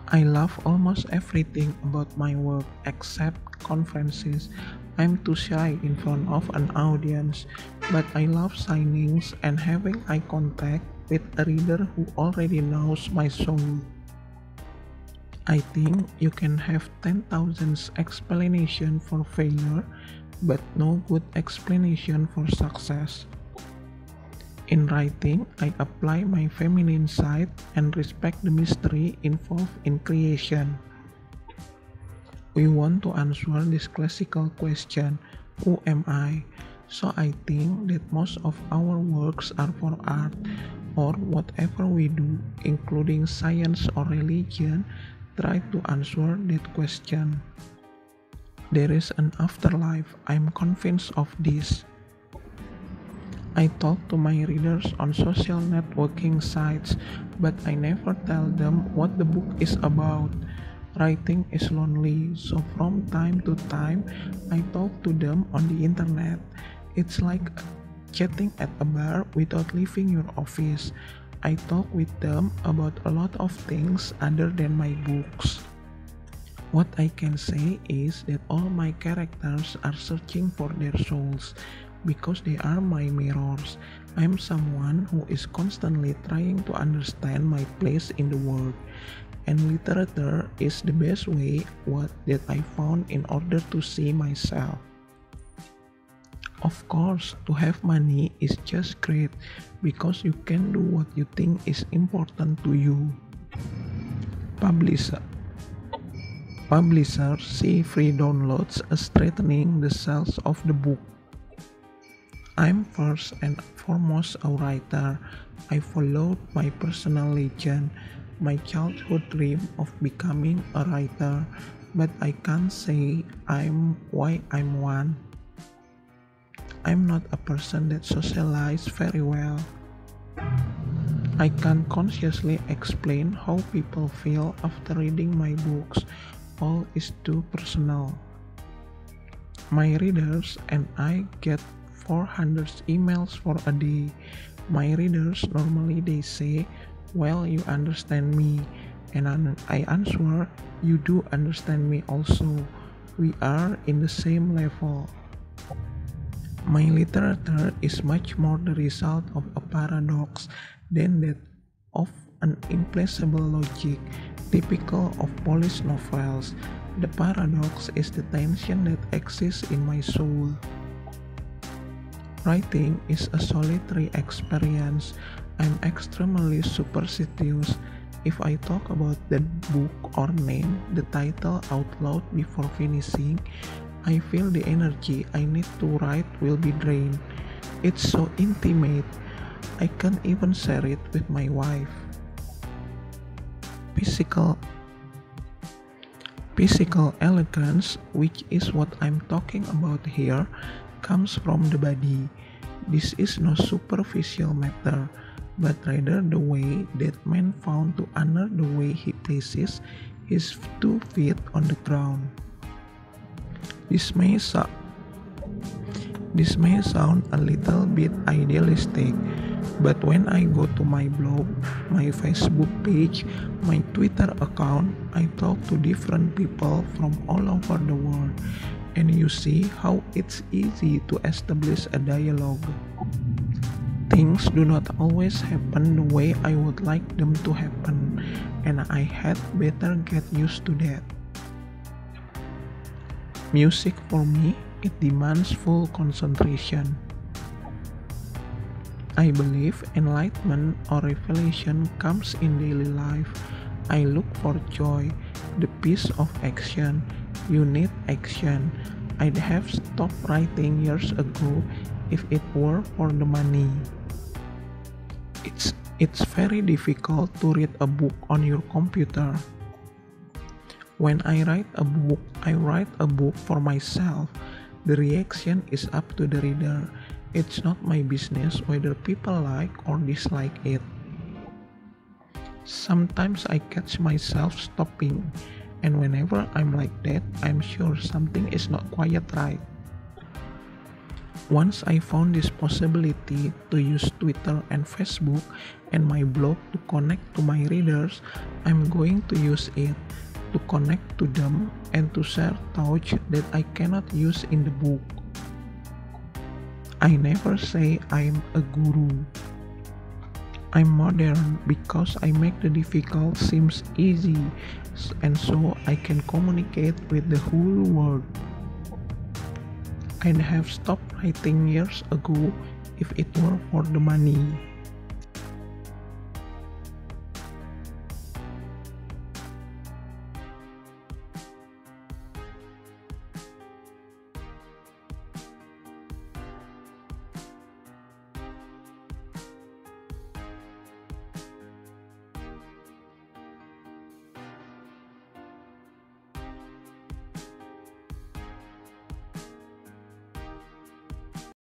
I love almost everything about my work except conferences. I'm too shy in front of an audience, but I love signings and having eye contact with a reader who already knows my soul. I think you can have 10,000 explanation for failure, but no good explanation for success. In writing, I apply my feminine side and respect the mystery involved in creation. We want to answer this classical question, who am I? So I think that most of our works are for art, or whatever we do, including science or religion, try to answer that question. There is an afterlife, I'm convinced of this. I talk to my readers on social networking sites, but I never tell them what the book is about. Writing is lonely, so from time to time I talk to them on the internet. It's like chatting at a bar without leaving your office. I talk with them about a lot of things other than my books. What I can say is that all my characters are searching for their souls because they are my mirrors. I'm someone who is constantly trying to understand my place in the world, and literature is the best way that I found in order to see myself. Of course, to have money is just great because you can do what you think is important to you. Publisher Publishers see free downloads as threatening the sales of the book. I'm first and foremost a writer. I followed my personal legend, my childhood dream of becoming a writer, but I can't say I'm why I'm one. I'm not a person that socializes very well. I can't consciously explain how people feel after reading my books. All is too personal. My readers and I get 400 emails for a day. My readers normally they say, "Well, you understand me," and I answer, "You do understand me also. We are in the same level." My literature is much more the result of a paradox than that of an implacable logic, typical of Polish novels. The paradox is the tension that exists in my soul. Writing is a solitary experience. I'm extremely superstitious. If I talk about the book or name the title out loud before finishing, I feel the energy I need to write will be drained. It's so intimate, I can't even share it with my wife. Physical Physical elegance, which is what I'm talking about here, comes from the body. This is no superficial matter, but rather the way that man found to honor the way he places his 2 feet on the ground. This may, so- this may sound a little bit idealistic, but when I go to my blog, my Facebook page, my Twitter account, I talk to different people from all over the world, and you see how it's easy to establish a dialogue. Things do not always happen the way I would like them to happen, and I had better get used to that. Music for me, it demands full concentration. I believe enlightenment or revelation comes in daily life. I look for joy, the peace of action. You need action. I'd have stopped writing years ago if it were for the money. It's very difficult to read a book on your computer. When I write a book for myself. The reaction is up to the reader. It's not my business whether people like or dislike it. Sometimes I catch myself stopping, and whenever I'm like that, I'm sure something is not quite right. Once I found this possibility to use Twitter and Facebook and my blog to connect to my readers, I'm going to use it to connect to them and to share thoughts that I cannot use in the book. I never say I'm a guru. I'm modern because I make the difficult seems easy, and so I can communicate with the whole world. I'd have stopped writing years ago if it were for the money.